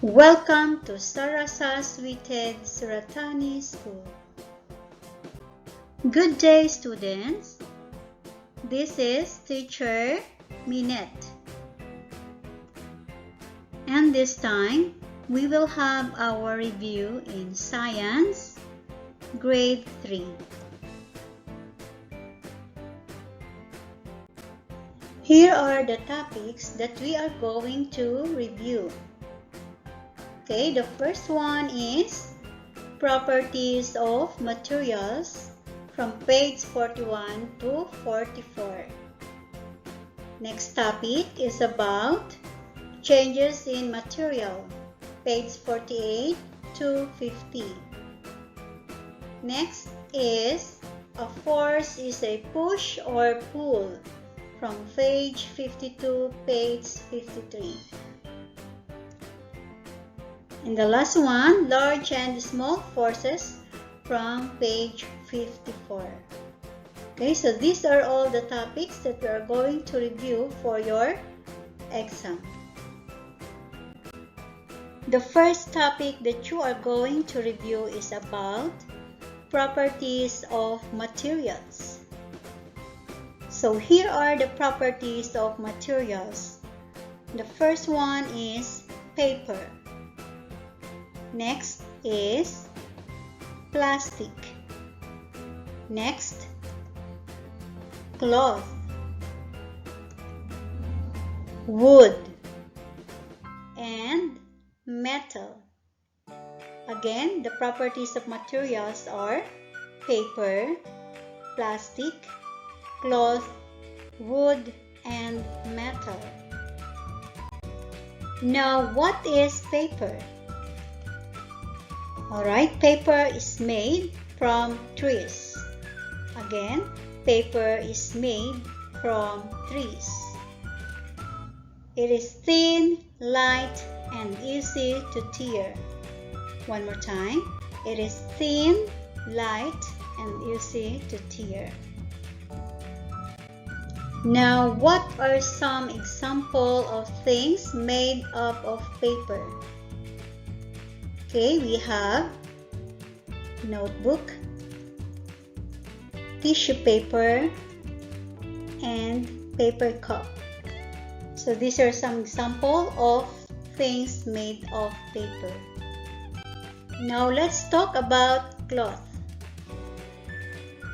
Welcome to Sarasa Sweeted Suratani School. Good day, students. This is Teacher Minette. And this time, we will have our review in Science, Grade 3. Here are the topics that we are going to review. Okay, the first one is Properties of Materials from page 41 to 44. Next topic is about Changes in Material, page 48 to 50. Next is A Force is a Push or Pull from page 52, page 53. And the last one, Large and Small Forces from page 54. Okay, so these are all the topics that we are going to review for your exam. The first topic that you are going to review is about properties of materials. So here are the properties of materials. The first one is paper. Next is plastic. Next, cloth, wood, and metal. Again, the properties of materials are paper, plastic, cloth, wood, and metal. Now, what is paper? Alright, paper is made from trees. Again, paper is made from trees. It is thin, light, and easy to tear. One more time. It is thin, light, and easy to tear. Now, what are some examples of things made up of paper? Okay, we have notebook, tissue paper, and paper cup. So these are some examples of things made of paper. Now let's talk about cloth.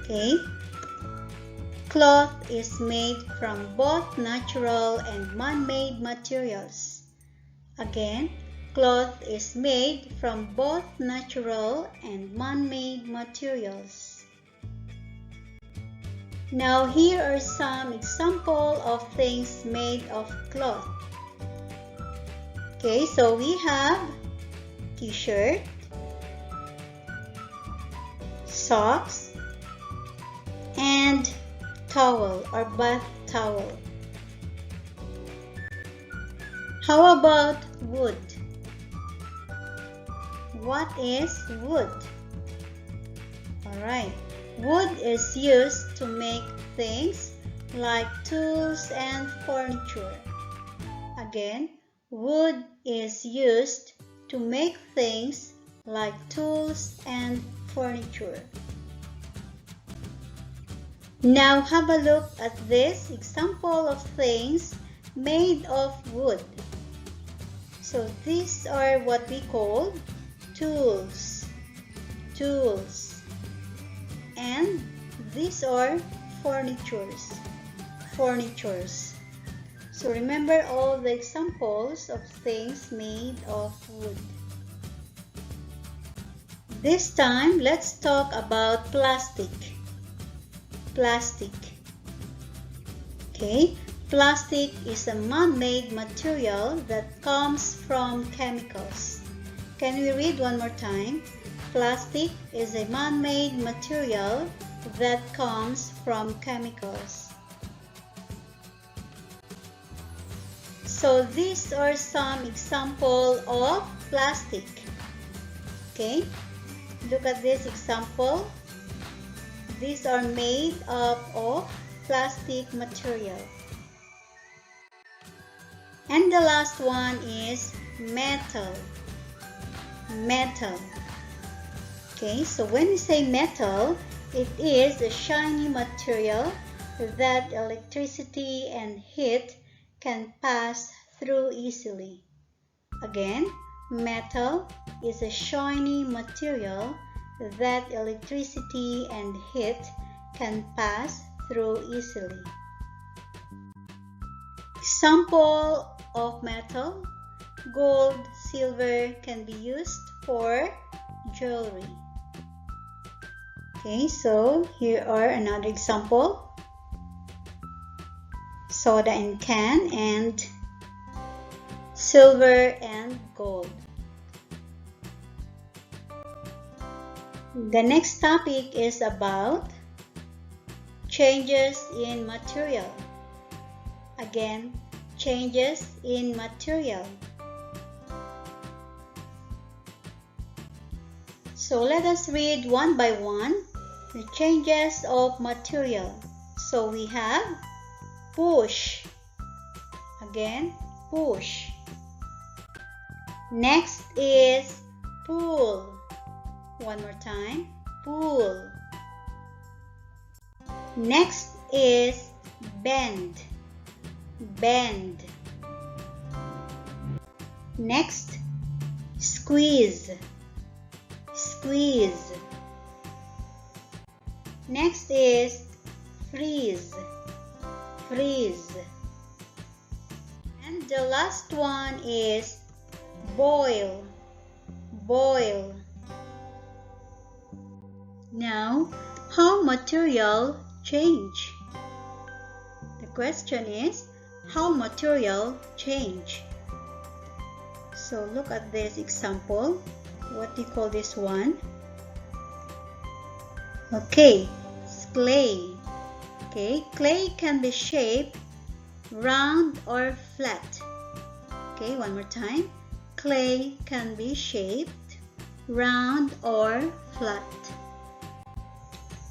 Okay, cloth is made from both natural and man-made materials. Again, cloth is made from both natural and man-made materials. Now here are some examples of things made of cloth. Okay, so we have t-shirt, socks, and towel or bath towel. How about wood? What is wood? Alright, wood is used to make things like tools and furniture. Again, wood is used to make things like tools and furniture. Now have a look at this example of things made of wood. So these are what we call tools, and these are furnitures. So remember all the examples of things made of wood. This time, let's talk about plastic. Okay, plastic is a man-made material that comes from chemicals. Can we read one more time? Plastic is a man-made material that comes from chemicals. So these are some examples of plastic. Okay, look at this example. These are made up of plastic material. And the last one is metal. metal. Okay, so when we say metal, it is a shiny material that electricity and heat can pass through easily. Again, metal is a shiny material that electricity and heat can pass through easily. Example of metal: gold, silver can be used for jewelry. Okay, so here are another example: soda and can, and silver and gold. The next topic is about changes in material. Again, changes in material. So let us read one by one the changes of material. So we have push. Again, push. Next is pull. One more time, pull. Next is bend. Bend. Next, squeeze. Squeeze. Next is freeze. Freeze. And the last one is boil. Boil. Now, how material change? The question is, how material change? So look at this example. What do you call this one? Okay, it's clay. Okay, clay can be shaped round or flat. Okay, one more time. Clay can be shaped round or flat.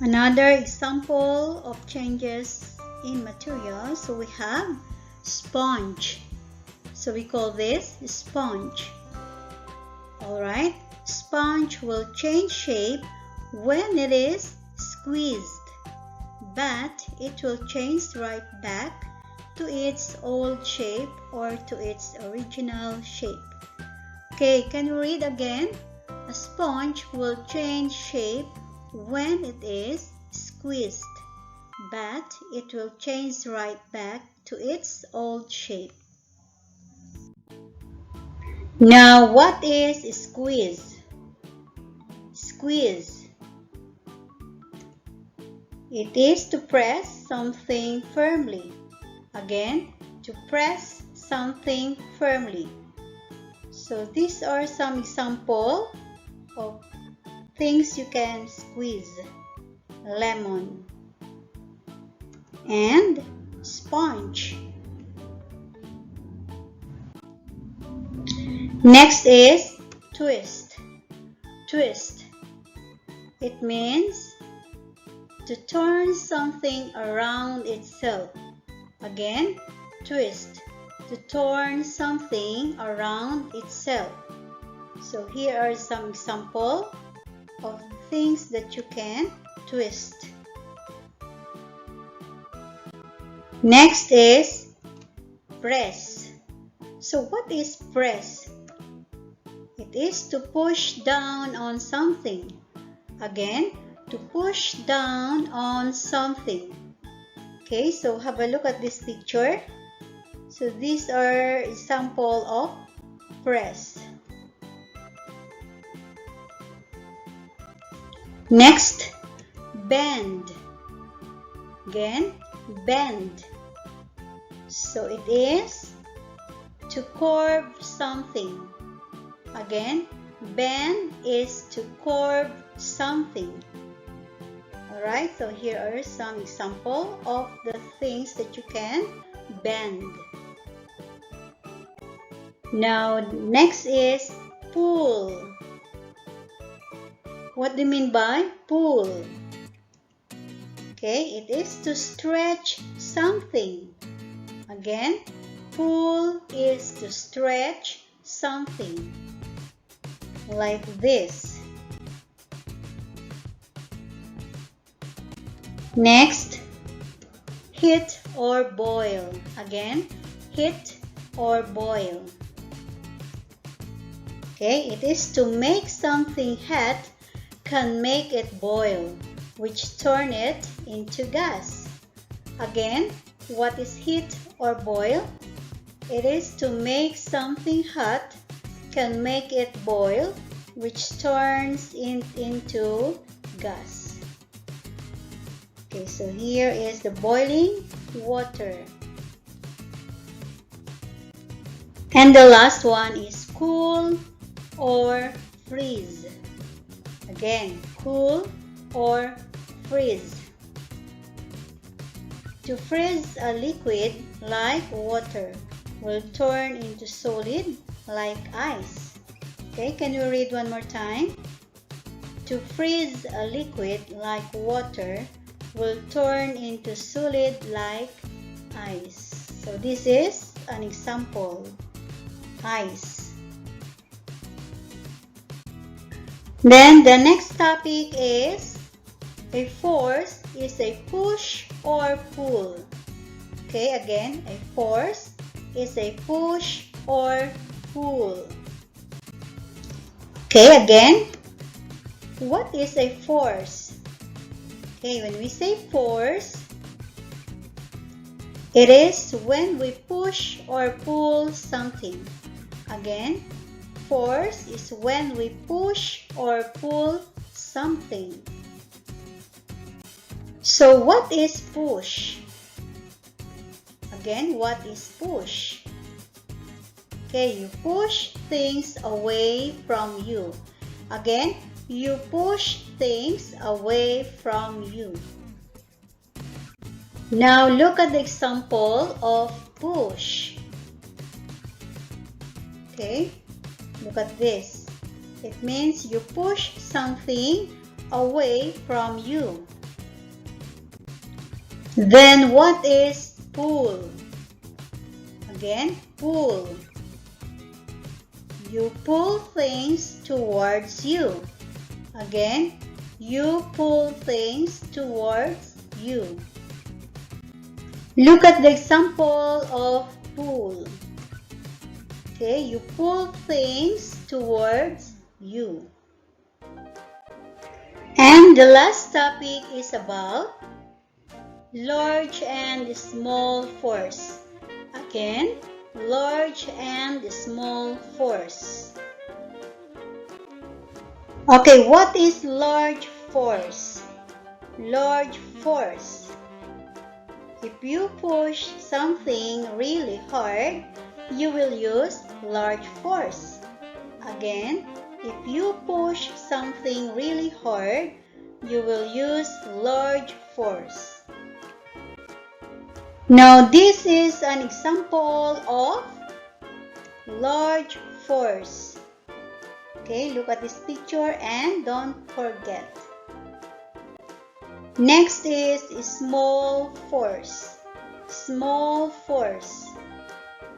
Another example of changes in material, so we have sponge. So we call this sponge. Alright, sponge will change shape when it is squeezed, but it will change right back to its old shape or to its original shape. Okay, can you read again? A sponge will change shape when it is squeezed, but it will change right back to its old shape. Now, what is squeeze? Squeeze. It is to press something firmly. Again, to press something firmly. So these are some examples of things you can squeeze: lemon and sponge. Next is twist. Twist. It means to turn something around itself. Again, twist. To turn something around itself. So here are some examples of things that you can twist. Next is press. So what is press? It is to push down on something. Again, to push down on something. Okay, so have a look at this picture. So these are examples of press. Next, bend. Again, bend. So it is to curve something. Again, bend is to curve something. Alright, so here are some examples of the things that you can bend. Now, next is pull. What do you mean by pull? Okay, it is to stretch something. Again, pull is to stretch something. like this. Next, heat or boil. Again, heat or boil. Okay, it is to make something hot can make it boil, which turn it into gas. Again, what is heat or boil? It is to make something hot can make it boil, which turns it into gas. Okay, so here is the boiling water. And the last one is cool or freeze. Again, cool or freeze. To freeze a liquid like water will turn into solid like ice. Okay, can you read one more time? To freeze a liquid like water will turn into solid like ice. So this is an example. Ice. Then the next topic is a force is a push or pull. Okay, again, a force is a push or pull. Okay, again, what is a force? Okay, when we say force, it is when we push or pull something. Again, force is when we push or pull something. So what is push? Again, what is push? Okay, you push things away from you. Again, you push things away from you. Now look at the example of push. Okay, look at this. It means you push something away from you. Then what is pull? Again, pull. You pull things towards you. Again, you pull things towards you. Look at the example of pull. Okay, you pull things towards you. And the last topic is about large and small force. Again, large and small force. Okay, what is large force? Large force. If you push something really hard, you will use large force. Again, if you push something really hard, you will use large force. Now this is an example of large force. Okay, look at this picture and don't forget. Next is small force. Small force.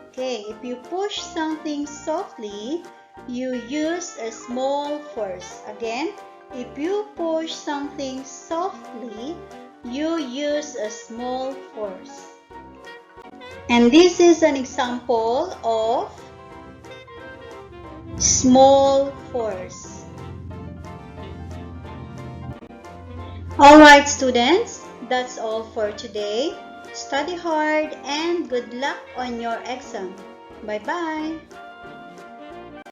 Okay, if you push something softly, you use a small force. Again, if you push something softly, you use a small force. And this is an example of small force. Alright students, that's all for today. Study hard and good luck on your exam. Bye-bye.